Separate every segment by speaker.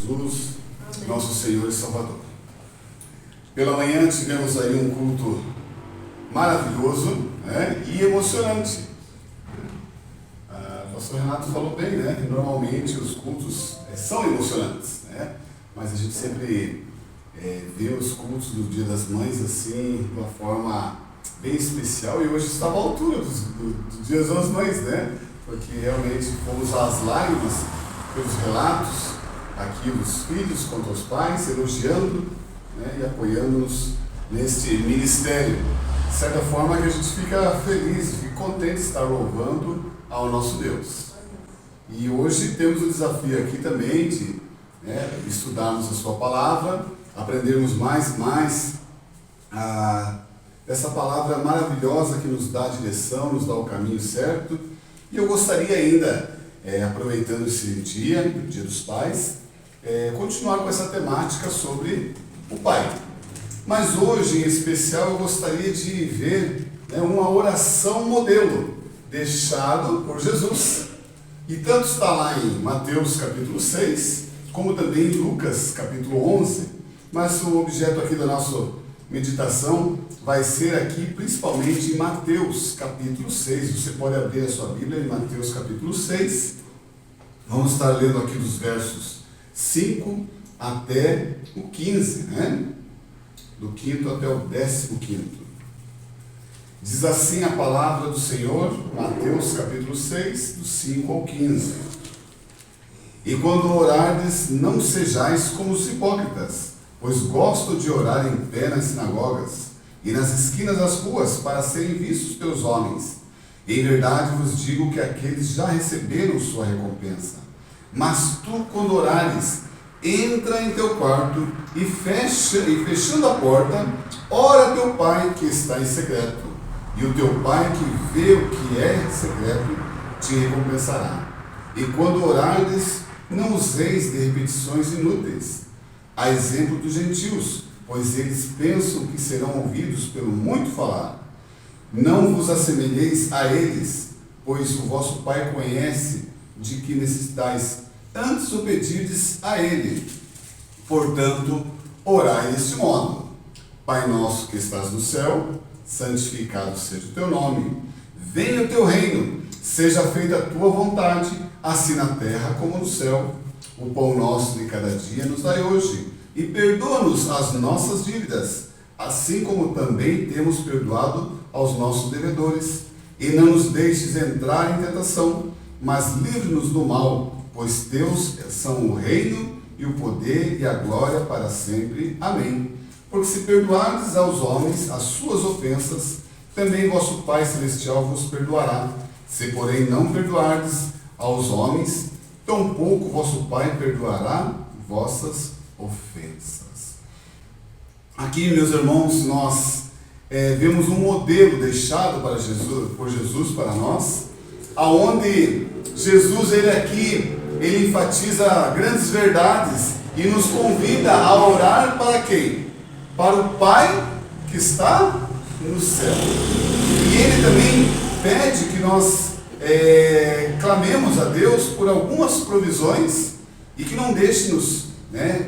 Speaker 1: Jesus, nosso Senhor e Salvador. Pela manhã tivemos aí um culto maravilhoso, né, e emocionante. O pastor Renato falou bem, né? Normalmente os cultos são emocionantes, né? Mas a gente sempre vê os cultos do Dia das Mães assim, de uma forma bem especial, e hoje estava à altura do Dia das Mães, né? Porque realmente fomos às lágrimas pelos relatos aqui dos filhos contra os pais, elogiando, né, e apoiando-nos neste ministério. De certa forma que a gente fica feliz, fica contente de estar louvando ao nosso Deus. E hoje temos o desafio aqui também de estudarmos a sua palavra, aprendermos mais essa palavra maravilhosa que nos dá a direção, nos dá o caminho certo. E eu gostaria ainda, aproveitando esse dia, o Dia dos Pais, continuar com essa temática sobre o Pai. Mas hoje, em especial, eu gostaria de ver uma oração modelo deixado por Jesus. E tanto está lá em Mateus capítulo 6, como também em Lucas capítulo 11. Mas o objeto aqui da nossa meditação vai ser aqui principalmente em Mateus capítulo 6. Você pode abrir a sua Bíblia em Mateus capítulo 6. Vamos estar lendo aqui dos versos 5 até o 15, né? Do 5º até o 15º. Diz assim a palavra do Senhor, Mateus capítulo 6, do 5 ao 15. E quando orardes, não sejais como os hipócritas, pois gostam de orar em pé nas sinagogas e nas esquinas das ruas para serem vistos pelos homens. Em verdade vos digo que aqueles já receberam sua recompensa. Mas tu, quando orares, entra em teu quarto e fechando a porta, ora a teu Pai que está em secreto. E o teu Pai que vê o que é secreto te recompensará. E quando orardes, não useis de repetições inúteis, a exemplo dos gentios, pois eles pensam que serão ouvidos pelo muito falar. Não vos assemelheis a eles, pois o vosso Pai conhece de que necessitais, antes o pedirdes a Ele. Portanto, orai deste modo: Pai nosso que estás no céu, santificado seja o teu nome. Venha o teu reino, seja feita a tua vontade, assim na terra como no céu. O pão nosso de cada dia nos dai hoje, e perdoa-nos as nossas dívidas, assim como também temos perdoado aos nossos devedores. E não nos deixes entrar em tentação, mas livre-nos do mal, pois teus são o reino e o poder e a glória para sempre. Amém. Porque se perdoardes aos homens as suas ofensas, também vosso Pai Celestial vos perdoará. Se, porém, não perdoardes aos homens, tampouco vosso Pai perdoará vossas ofensas. Aqui, meus irmãos, nós vemos um modelo deixado por Jesus para nós, aonde Jesus, ele enfatiza grandes verdades e nos convida a orar para quem? Para o Pai que está no céu. E ele também pede que nós clamemos a Deus por algumas provisões e que não deixe-nos,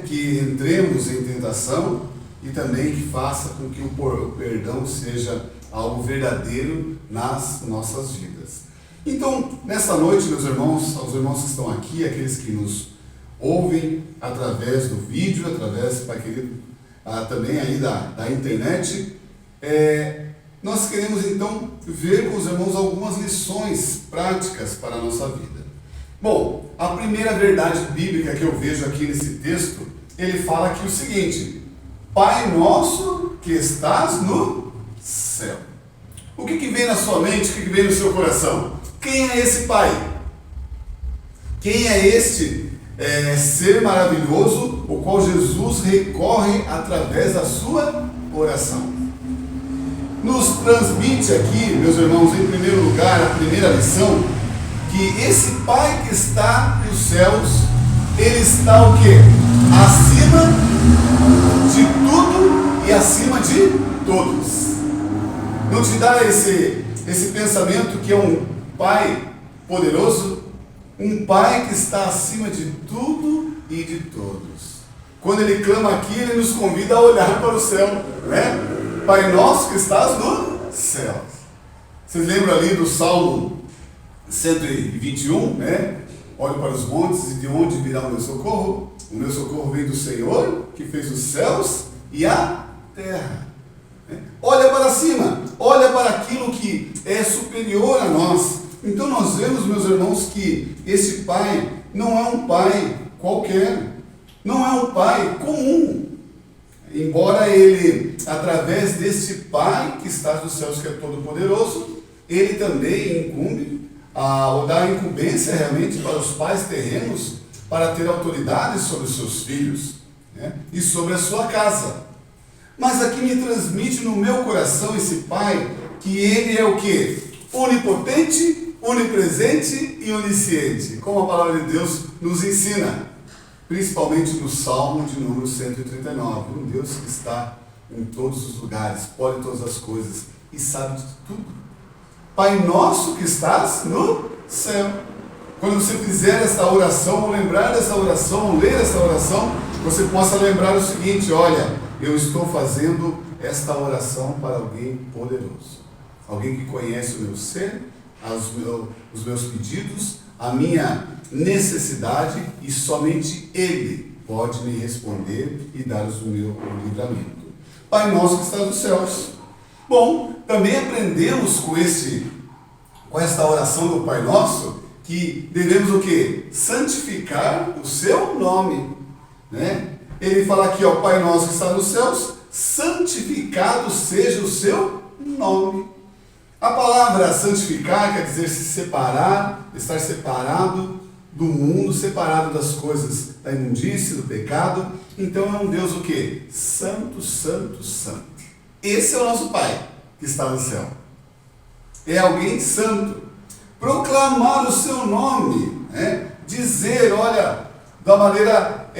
Speaker 1: que entremos em tentação, e também que faça com que o perdão seja algo verdadeiro nas nossas vidas. Então, nessa noite, meus irmãos, aos irmãos que estão aqui, aqueles que nos ouvem através do vídeo, através, Pai querido, também aí da internet, nós queremos então ver com os irmãos algumas lições práticas para a nossa vida. Bom, a primeira verdade bíblica que eu vejo aqui nesse texto, ele fala aqui o seguinte: Pai nosso que estás no céu. O que vem na sua mente, o que vem no seu coração? Quem é esse Pai? Quem é este ser maravilhoso, o qual Jesus recorre através da sua oração? Nos transmite aqui, meus irmãos, em primeiro lugar, a primeira lição, que esse Pai que está nos céus, ele está o quê? Acima de tudo e acima de todos. Não te dá esse pensamento que é um Pai poderoso? Um Pai que está acima de tudo e de todos. Quando ele clama aqui, ele nos convida a olhar para o céu, né? Pai nosso que estás no céu. Vocês lembram ali do Salmo 121, né? Olho para os montes e de onde virá o meu socorro? O meu socorro vem do Senhor, que fez os céus e a terra. Olha para cima, olha para aquilo que é superior a nós. Então nós vemos, meus irmãos, que esse pai não é um pai qualquer, não é um pai comum. Embora ele, através desse pai que está nos céus, que é todo poderoso, ele também incumbe, ou dá incumbência realmente para os pais terrenos, para ter autoridade sobre os seus filhos, né? E sobre a sua casa. Mas aqui me transmite no meu coração esse pai, que ele é o quê? Onipotente, onipresente e onisciente, como a palavra de Deus nos ensina, principalmente no Salmo de número 139, um Deus que está em todos os lugares, pode todas as coisas e sabe de tudo. Pai nosso que estás no céu. Quando você fizer esta oração, ou lembrar dessa oração, ou ler esta oração, você possa lembrar o seguinte: olha, eu estou fazendo esta oração para alguém poderoso, alguém que conhece o meu ser, os meus pedidos, a minha necessidade, e somente Ele pode me responder e dar o meu livramento. Pai nosso que está nos céus. Bom, também aprendemos com esta oração do Pai Nosso, que devemos o quê? Santificar o seu nome, né? Ele fala aqui, ó, Pai Nosso que está nos céus, santificado seja o seu nome. A palavra santificar quer dizer se separar, estar separado do mundo, separado das coisas da imundície, do pecado. Então é um Deus o quê? Santo, santo, santo. Esse é o nosso Pai que está no céu. É alguém santo. Proclamar o seu nome, né? Dizer, olha, da maneira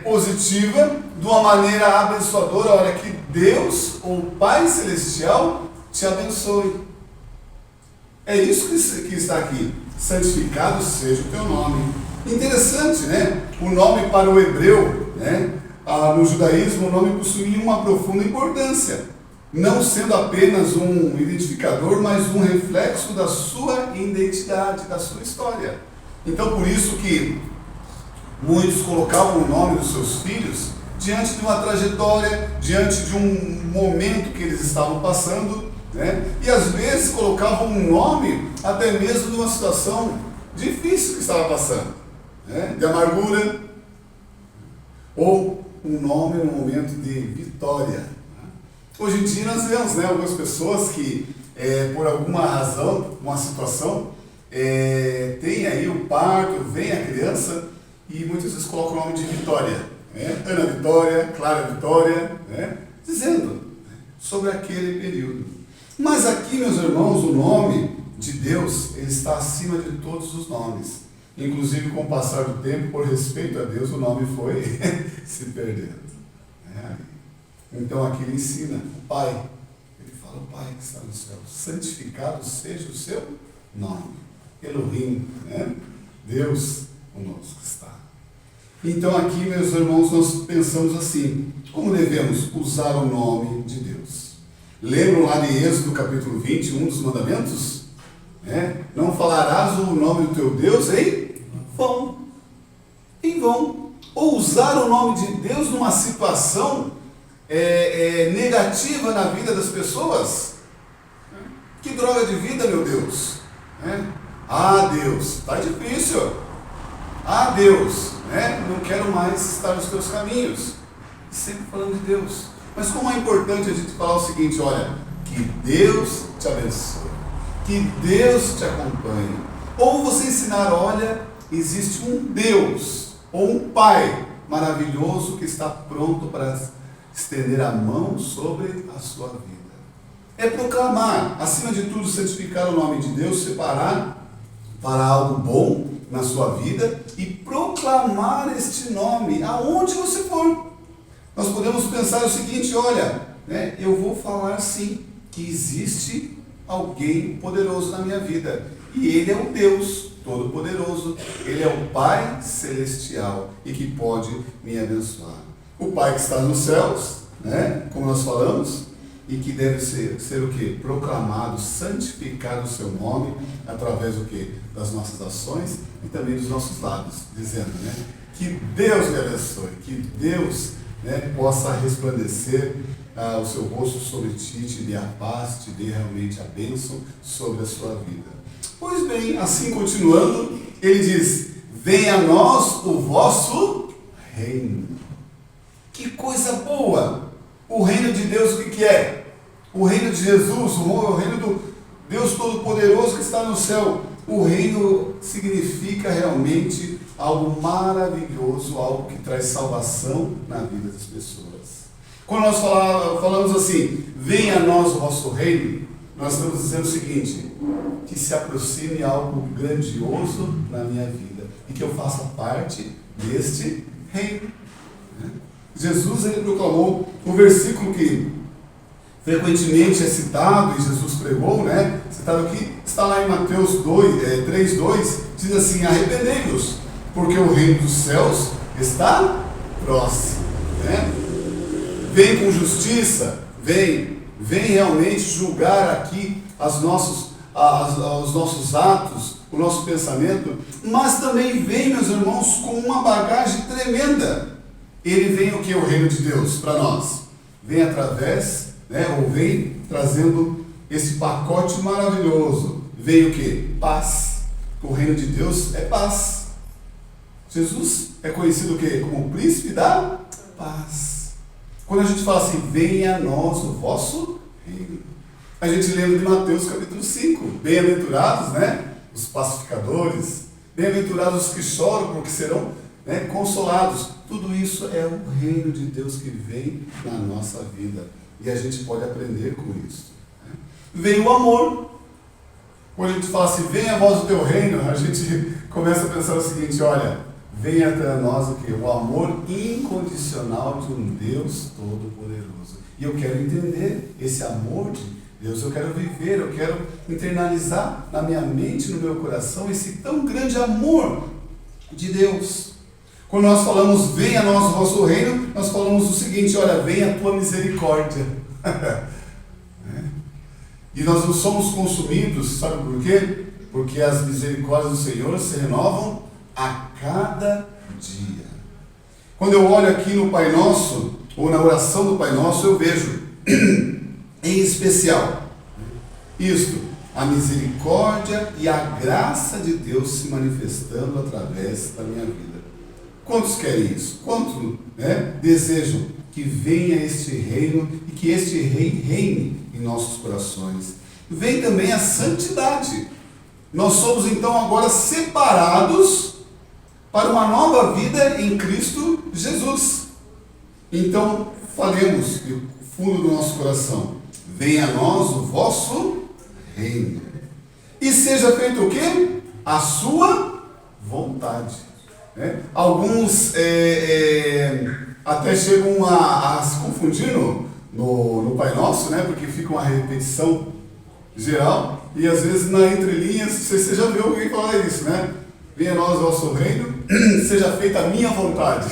Speaker 1: positiva, de uma maneira abençoadora, olha, que Deus, o Pai Celestial, te abençoe. É isso que está aqui. Santificado seja o teu nome. Interessante, né? O nome para o hebreu, né? No judaísmo, o nome possuía uma profunda importância, não sendo apenas um identificador, mas um reflexo da sua identidade, da sua história. Então, por isso que muitos colocavam o nome dos seus filhos diante de uma trajetória, diante de um momento que eles estavam passando, né? E às vezes colocavam um nome até mesmo de uma situação difícil que estava passando, né? De amargura, ou um nome no momento de vitória. Hoje em dia nós vemos, né, algumas pessoas que, por alguma razão, uma situação, tem aí o parto, vem a criança e muitas vezes colocam o nome de Vitória, né? Ana Vitória, Clara Vitória, né? Dizendo sobre aquele período. Mas aqui, meus irmãos, o nome de Deus, ele está acima de todos os nomes. Inclusive, com o passar do tempo, por respeito a Deus, o nome foi se perdendo. Então aqui ele ensina o Pai. Ele fala, o Pai que está no céu, santificado seja o seu nome. Elohim, né? Deus conosco está. Então aqui, meus irmãos, nós pensamos assim, como devemos usar o nome de Deus? Lembram lá de Êxodo capítulo 20, um dos mandamentos? Não falarás o nome do teu Deus em vão. Em vão. Ou usar o nome de Deus numa situação negativa na vida das pessoas. Que droga de vida, meu Deus. Ah, Deus, está difícil. Ah, Deus, não quero mais estar nos teus caminhos. Sempre falando de Deus. Mas como é importante a gente falar o seguinte, olha, que Deus te abençoe, que Deus te acompanhe. Ou você ensinar, olha, existe um Deus, ou um Pai maravilhoso que está pronto para estender a mão sobre a sua vida. É proclamar, acima de tudo, santificar o nome de Deus, separar para algo bom na sua vida e proclamar este nome aonde você for. Nós podemos pensar o seguinte, olha, eu vou falar sim, que existe alguém poderoso na minha vida, e Ele é o Deus, Todo-Poderoso, Ele é o Pai Celestial e que pode me abençoar. O Pai que está nos céus, né? Como nós falamos, e que deve ser o quê? Proclamado, santificado o seu nome, através do quê? Das nossas ações e também dos nossos lábios, dizendo, né? Que Deus me abençoe, que Deus, né, possa resplandecer o seu rosto sobre ti, te dê a paz, te dê realmente a bênção sobre a sua vida. Pois bem, assim continuando, ele diz, venha a nós o vosso reino. Que coisa boa! O reino de Deus, o que é? O reino de Jesus, o reino do Deus Todo-Poderoso que está no céu. O reino significa realmente algo maravilhoso, algo que traz salvação na vida das pessoas. Quando nós falamos assim, venha a nós o vosso reino, nós estamos dizendo o seguinte, que se aproxime algo grandioso na minha vida e que eu faça parte deste reino. Jesus, ele proclamou o versículo que frequentemente é citado e Jesus pregou, né? Citado aqui, está lá em Mateus 3:2, diz assim, arrependei-vos, porque o reino dos céus está próximo, né? Vem com justiça, vem realmente julgar aqui os nossos atos, o nosso pensamento, mas também vem, meus irmãos, com uma bagagem tremenda. Ele vem o que? O reino de Deus para nós. Vem através, né, ou vem trazendo esse pacote maravilhoso. Vem o que? Paz. O reino de Deus é paz. Jesus é conhecido o quê? Como o príncipe da paz. Quando a gente fala assim, venha a nós o vosso reino, a gente lembra de Mateus capítulo 5. Bem-aventurados, né? Os pacificadores. Bem-aventurados os que choram, porque serão, né, consolados. Tudo isso é o reino de Deus que vem na nossa vida. E a gente pode aprender com isso. Né? Vem o amor. Quando a gente fala assim, venha a voz do teu reino, a gente começa a pensar o seguinte, olha, venha até nós o quê? O amor incondicional de um Deus Todo-Poderoso. E eu quero entender esse amor de Deus, eu quero viver, eu quero internalizar na minha mente, no meu coração, esse tão grande amor de Deus. Quando nós falamos, venha a nós o vosso reino, nós falamos o seguinte, olha, venha a tua misericórdia. E nós não somos consumidos, sabe por quê? Porque as misericórdias do Senhor se renovam a cada dia. Quando eu olho aqui no Pai Nosso, ou na oração do Pai Nosso, eu vejo, em especial, isto, a misericórdia e a graça de Deus se manifestando através da minha vida. Quantos querem isso? Quantos, né, desejam que venha este reino e que este rei reine em nossos corações? Vem também a santidade. Nós somos então agora separados para uma nova vida em Cristo Jesus. Então, falemos do fundo do nosso coração, venha a nós o vosso reino. E seja feito o quê? A sua vontade. Né? Alguns até chegam a se confundir no Pai Nosso, né? Porque fica uma repetição geral, e às vezes na entrelinhas, você já viu alguém falar isso, né? Venha a nós o vosso reino, seja feita a minha vontade.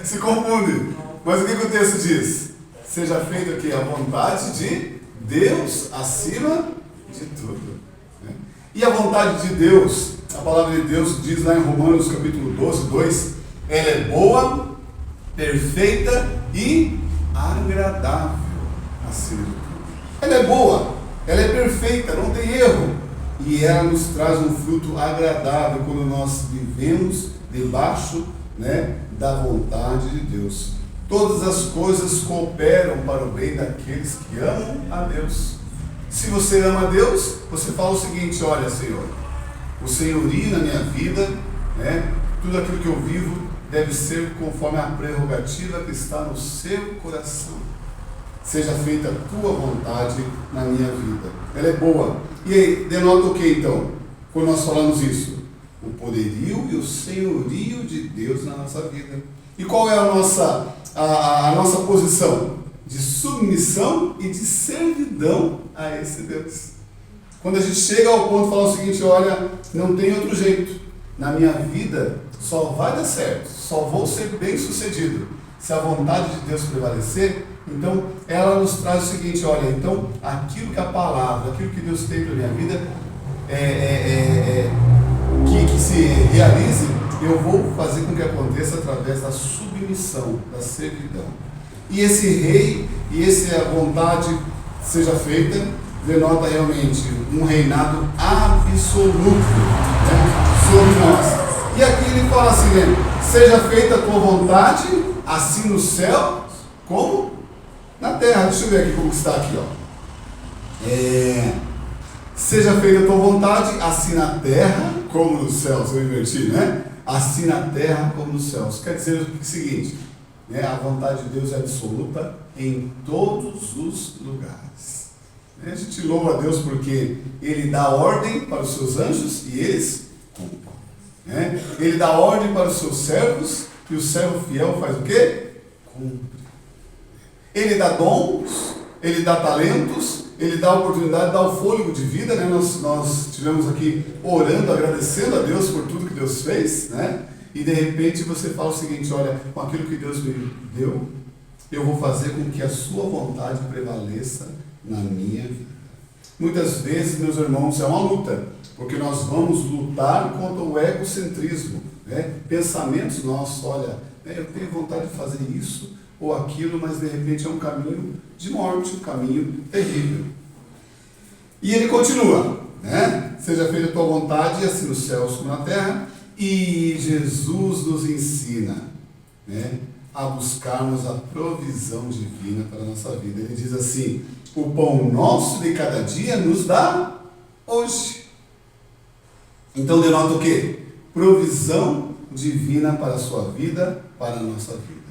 Speaker 1: Se confunde. Mas o que o texto diz? Seja feita aqui a vontade de Deus acima de tudo. Né? E a vontade de Deus, a palavra de Deus diz lá em Romanos capítulo 12, 2, ela é boa, perfeita e agradável acima de tudo. Ela é boa, ela é perfeita, não tem erro. E ela nos traz um fruto agradável quando nós vivemos debaixo, né, da vontade de Deus. Todas as coisas cooperam para o bem daqueles que amam a Deus. Se você ama a Deus, você fala o seguinte, olha, Senhor, o senhorio na minha vida, né, tudo aquilo que eu vivo deve ser conforme a prerrogativa que está no seu coração. Seja feita a tua vontade na minha vida. Ela é boa. E aí, denota o que então? Quando nós falamos isso? O poderio e o senhorio de Deus na nossa vida. E qual é a nossa posição? De submissão e de servidão a esse Deus. Quando a gente chega ao ponto de falar o seguinte, olha, não tem outro jeito, na minha vida só vai dar certo, só vou ser bem sucedido se a vontade de Deus prevalecer. Então ela nos traz o seguinte, olha, então aquilo que a palavra, aquilo que Deus tem para a minha vida que se realize, eu vou fazer com que aconteça através da submissão, da servidão. E esse rei, e essa vontade seja feita, denota realmente um reinado absoluto, sobre nós. E aqui ele fala assim, seja feita a tua vontade, assim no céu, como na terra. Deixa eu ver aqui como está aqui, seja feita a tua vontade, assim na terra, como nos céus. Eu inverti, assim na terra como nos céus. Quer dizer o seguinte, a vontade de Deus é absoluta em todos os lugares. A gente louva a Deus porque Ele dá ordem para os seus anjos e eles cumprem. Ele dá ordem para os seus servos e o servo fiel faz o quê? Cumpre. Ele dá dons, Ele dá talentos, Ele dá oportunidade, dá o fôlego de vida. Nós estivemos aqui orando, agradecendo a Deus por tudo que Deus fez, e de repente você fala o seguinte, olha, com aquilo que Deus me deu, eu vou fazer com que a sua vontade prevaleça na minha vida. Muitas vezes, meus irmãos, é uma luta, porque nós vamos lutar contra o egocentrismo, pensamentos nossos, olha, eu tenho vontade de fazer isso ou aquilo, mas de repente é um caminho de morte, um caminho terrível. E ele continua, seja feita a tua vontade, assim nos céus como na terra. E Jesus nos ensina, a buscarmos a provisão divina para a nossa vida. Ele diz assim, o pão nosso de cada dia nos dá hoje. Então denota o quê? Provisão divina para a sua vida, para a nossa vida.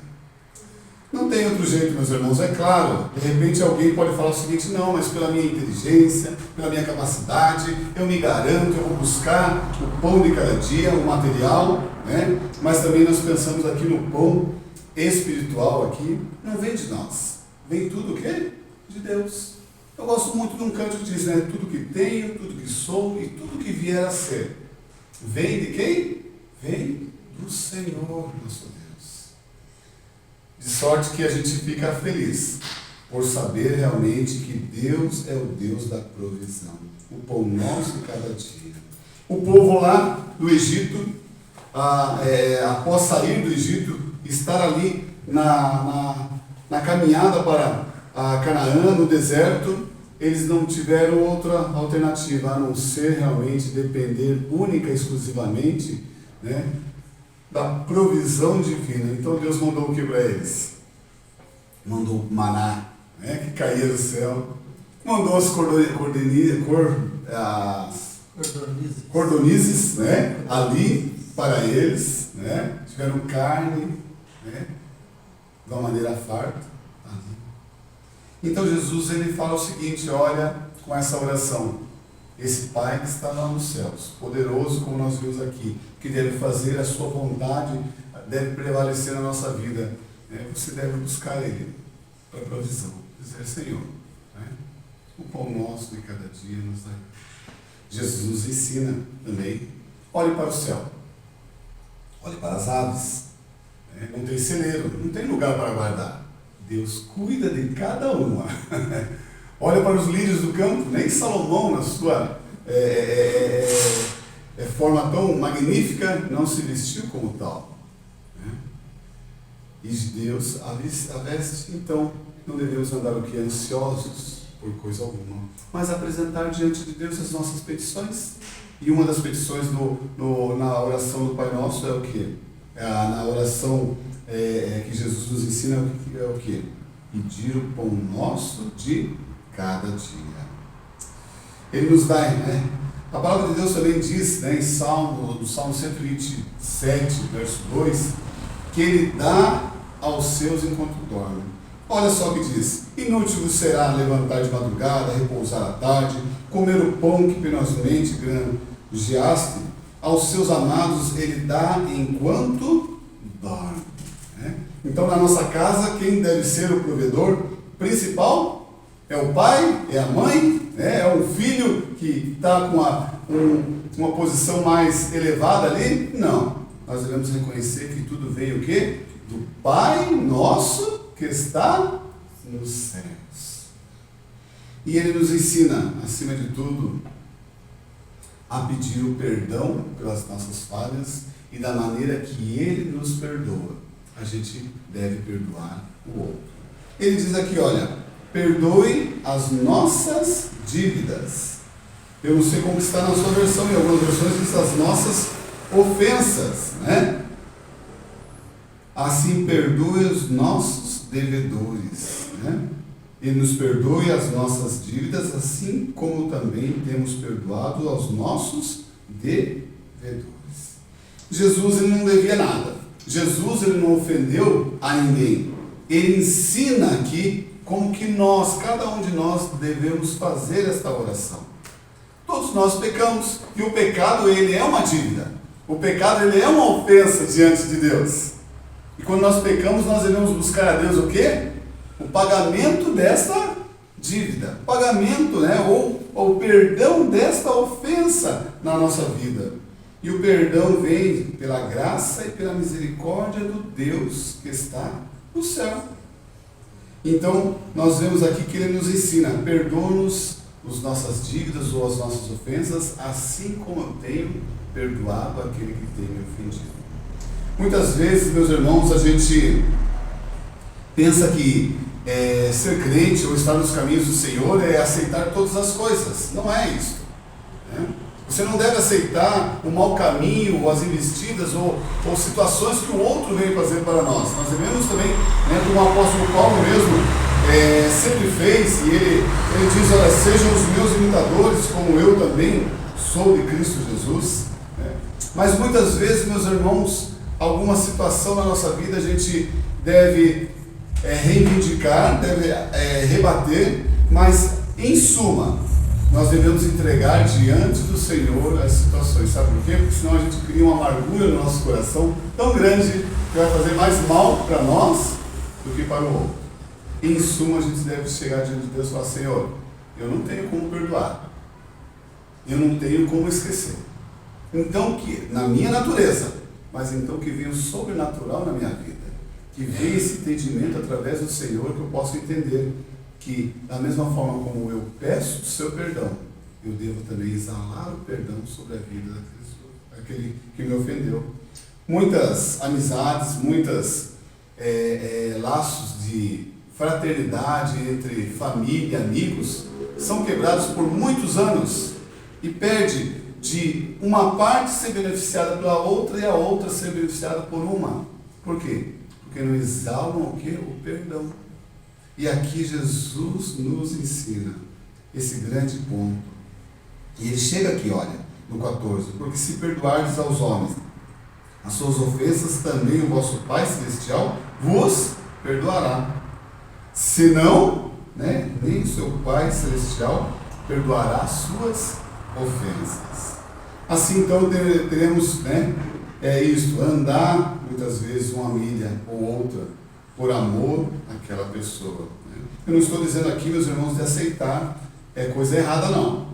Speaker 1: Não tem outro jeito, meus irmãos, é claro. De repente alguém pode falar o seguinte, não, mas pela minha inteligência, pela minha capacidade, eu me garanto, eu vou buscar o pão de cada dia, o material, mas também nós pensamos aqui no pão espiritual aqui, não vem de nós, vem tudo o quê? De Deus. Eu gosto muito de um canto que diz, tudo que tenho, tudo que sou e tudo que vier a ser. Vem de quem? Vem do Senhor, nosso Deus. De sorte que a gente fica feliz por saber realmente que Deus é o Deus da provisão. O pão nosso de cada dia. O povo lá do Egito, após sair do Egito, estar ali na caminhada para a Canaã, no deserto, eles não tiveram outra alternativa a não ser realmente depender única e exclusivamente, da provisão divina. Então Deus mandou o que para eles? Mandou maná, que caía do céu, mandou as cordonizes, ali para eles, tiveram carne, de uma maneira farta. Então Jesus ele fala o seguinte, olha, com essa oração, esse Pai que está lá nos céus, poderoso como nós vimos aqui, que deve fazer a sua vontade, deve prevalecer na nossa vida, você deve buscar Ele para a provisão, dizer, Senhor, o pão nosso de cada dia nos dá. Jesus nos ensina também, olhe para o céu, olhe para as aves, não tem celeiro, não tem lugar para guardar, Deus cuida de cada uma. Olha para os lírios do campo, nem Salomão, na sua forma tão magnífica, não se vestiu como tal. E Deus a veste, então não devemos andar o que? Ansiosos por coisa alguma, mas apresentar diante de Deus as nossas petições. E uma das petições na oração do Pai Nosso é o que? Na oração que Jesus nos ensina é o que? Pedir o pão nosso de cada dia. Ele nos dá, A palavra de Deus também diz, no Salmo 127, verso 2, que Ele dá aos seus enquanto dormem. Olha só o que diz: inútil vos será levantar de madrugada, repousar à tarde, comer o pão que penosamente granjeaste, aos seus amados Ele dá enquanto dorme. Então, na nossa casa, quem deve ser o provedor principal? É o pai? É a mãe? né? É um filho que está com uma posição mais elevada ali? Não. Nós devemos reconhecer que tudo veio o quê? Do Pai nosso que está nos céus. E Ele nos ensina, acima de tudo, a pedir o perdão pelas nossas falhas e da maneira que Ele nos perdoa, a gente deve perdoar o outro. Ele diz aqui, olha, perdoe as nossas dívidas. Eu não sei como está na sua versão, em algumas versões diz as nossas ofensas, né? Assim perdoe os nossos devedores, né? E nos perdoe as nossas dívidas, assim como também temos perdoado aos nossos devedores. Jesus, ele não devia nada. Jesus, ele não ofendeu a ninguém. Ele ensina aqui como que nós, cada um de nós, devemos fazer esta oração. Todos nós pecamos, e o pecado, ele é uma dívida. O pecado, ele é uma ofensa diante de Deus. E quando nós pecamos, nós devemos buscar a Deus o quê? O pagamento desta dívida. O pagamento, né? Ou o perdão desta ofensa na nossa vida. E o perdão vem pela graça e pela misericórdia do Deus que está no céu. Então, nós vemos aqui que Ele nos ensina, perdoa-nos as nossas dívidas ou as nossas ofensas, assim como eu tenho perdoado aquele que tem me ofendido. Muitas vezes, meus irmãos, a gente pensa que ser crente ou estar nos caminhos do Senhor é aceitar todas as coisas. Não é isso, né? Você não deve aceitar o mau caminho, ou as investidas, ou situações que o outro vem fazer para nós. Nós devemos também, né, como o apóstolo Paulo mesmo sempre fez, e ele diz, olha, sejam os meus imitadores, como eu também sou de Cristo Jesus. Né? Mas muitas vezes, meus irmãos, alguma situação na nossa vida a gente deve reivindicar, deve rebater, mas em suma, nós devemos entregar diante do Senhor as situações. Sabe por quê? Porque senão a gente cria uma amargura no nosso coração tão grande que vai fazer mais mal para nós do que para o outro. Em suma, a gente deve chegar diante de Deus e falar, Senhor, eu não tenho como perdoar, eu não tenho como esquecer. Então, que na minha natureza, mas então que venha o sobrenatural na minha vida, que venha esse entendimento através do Senhor, que eu possa entender que, da mesma forma como eu peço o seu perdão, eu devo também exalar o perdão sobre a vida daquele que me ofendeu. Muitas amizades, muitos laços de fraternidade entre família e amigos são quebrados por muitos anos e perde de uma parte ser beneficiada pela outra e a outra ser beneficiada por uma. Por quê? Porque não exalam o quê? O perdão. E aqui Jesus nos ensina esse grande ponto. E ele chega aqui, olha, no 14. Porque se perdoardes aos homens as suas ofensas, também o vosso Pai Celestial vos perdoará. Senão, né, nem o seu Pai Celestial perdoará as suas ofensas. Assim, então, teremos, né, isto, andar, muitas vezes, uma milha ou outra, por amor àquela pessoa. Né? Eu não estou dizendo aqui, meus irmãos, de aceitar coisa errada, não.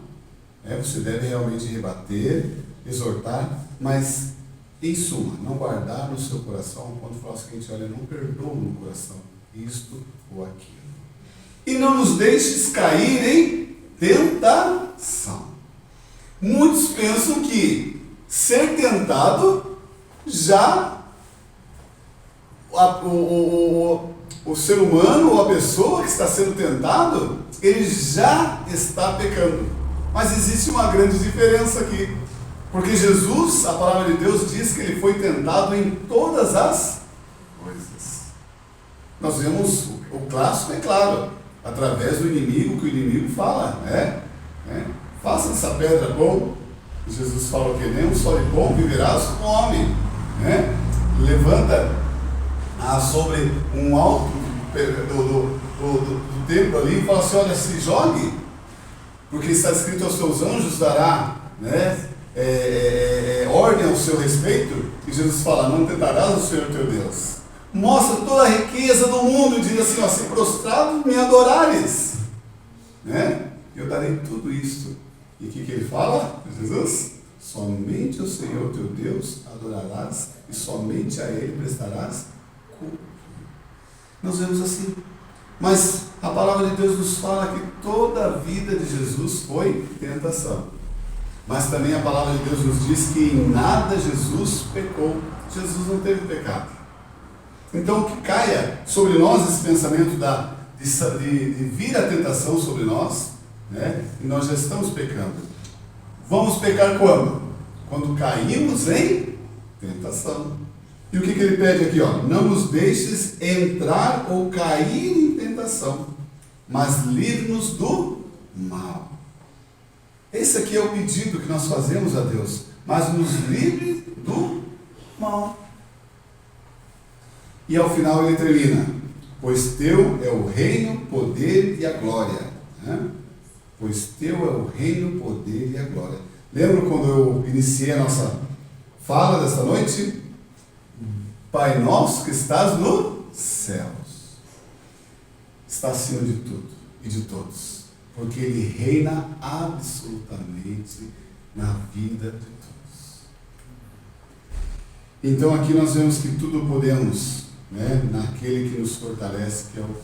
Speaker 1: Você deve realmente rebater, exortar, mas, em suma, não guardar no seu coração, quando falar o seguinte, olha, não perdoo no coração, isto ou aquilo. E não nos deixes cair em tentação. Muitos pensam que ser tentado já o ser humano ou a pessoa que está sendo tentado, ele já está pecando. Mas existe uma grande diferença aqui. Porque Jesus, a palavra de Deus, diz que ele foi tentado em todas as coisas. Nós vemos, o clássico é claro, através do inimigo, que o inimigo fala, faça essa pedra pão. Jesus fala que nem um só de pão viverás como homem, né? Levanta sobre um alto do templo ali e fala assim, olha, se jogue, porque está escrito, aos seus anjos dará, né, ordem ao seu respeito. E Jesus fala, não tentarás o Senhor teu Deus. Mostra toda a riqueza do mundo e diz assim, ó, se prostrado me adorares, né? eu darei tudo isto. E o que ele fala? Jesus? Somente o Senhor teu Deus adorarás e somente a Ele prestarás culto. Nós vemos assim. Mas a palavra de Deus nos fala que toda a vida de Jesus foi tentação. Mas também a palavra de Deus nos diz que em nada Jesus pecou. Jesus não teve pecado. Então que caia sobre nós esse pensamento de vir a tentação sobre nós, né? E nós já estamos pecando. Vamos pecar quando? Quando caímos em tentação. E o que ele pede aqui? Não nos deixes entrar ou cair em tentação, mas livre-nos do mal. Esse aqui é o pedido que nós fazemos a Deus, mas nos livre do mal. E ao final ele termina: pois teu é o reino, o poder e a glória. Né? Pois teu é o reino, o poder e a glória. Lembra quando eu iniciei a nossa fala desta noite? Pai nosso que estás nos céus, está acima de tudo e de todos, porque Ele reina absolutamente na vida de todos. Então aqui nós vemos que tudo podemos, né, naquele que nos fortalece, que é o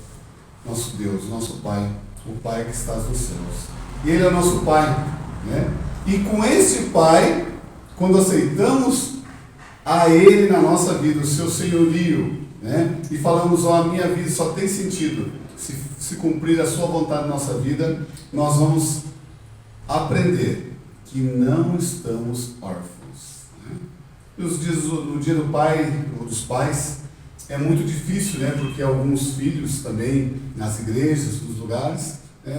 Speaker 1: nosso Deus, nosso Pai, o Pai que está nos céus. E Ele é nosso Pai, né? E com esse Pai, quando aceitamos a Ele na nossa vida, o seu senhorio, né? E falamos, a minha vida só tem sentido se cumprir a sua vontade na nossa vida, nós vamos aprender que não estamos órfãos. Né? No dia do pai, ou dos pais, é muito difícil, né? Porque alguns filhos também, nas igrejas, nos lugares,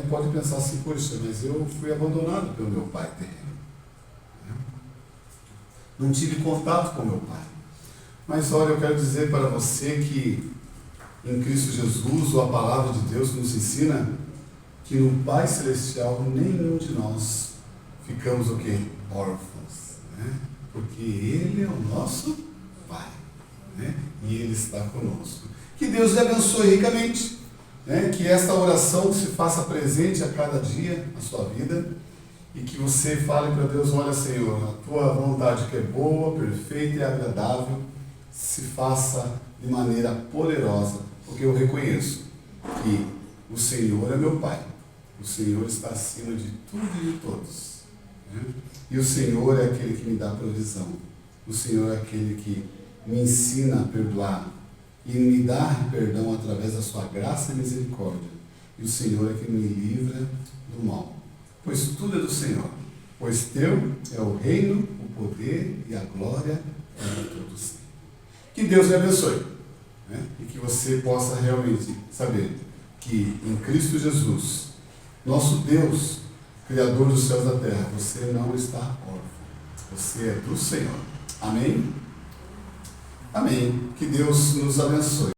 Speaker 1: pode pensar assim, poxa, mas eu fui abandonado pelo meu pai terreno. Não tive contato com meu pai. Mas olha, eu quero dizer para você que em Cristo Jesus, ou a palavra de Deus nos ensina que no Pai Celestial nenhum de nós ficamos o quê? Órfãos. Né? Porque Ele é o nosso Pai. Né? E Ele está conosco. Que Deus lhe abençoe ricamente. Né? Que esta oração se faça presente a cada dia na sua vida. E que você fale para Deus, olha Senhor, a tua vontade que é boa, perfeita e agradável, se faça de maneira poderosa, porque eu reconheço que o Senhor é meu Pai, o Senhor está acima de tudo e de todos, né? E o Senhor é aquele que me dá provisão, o Senhor é aquele que me ensina a perdoar e me dá perdão através da sua graça e misericórdia, e o Senhor é quem me livra do mal. Pois tudo é do Senhor, pois teu é o reino, o poder e a glória para todos. Que Deus lhe abençoe, né? E que você possa realmente saber que em Cristo Jesus, nosso Deus, Criador dos céus e da terra, você não está órfão, você é do Senhor. Amém? Amém. Que Deus nos abençoe.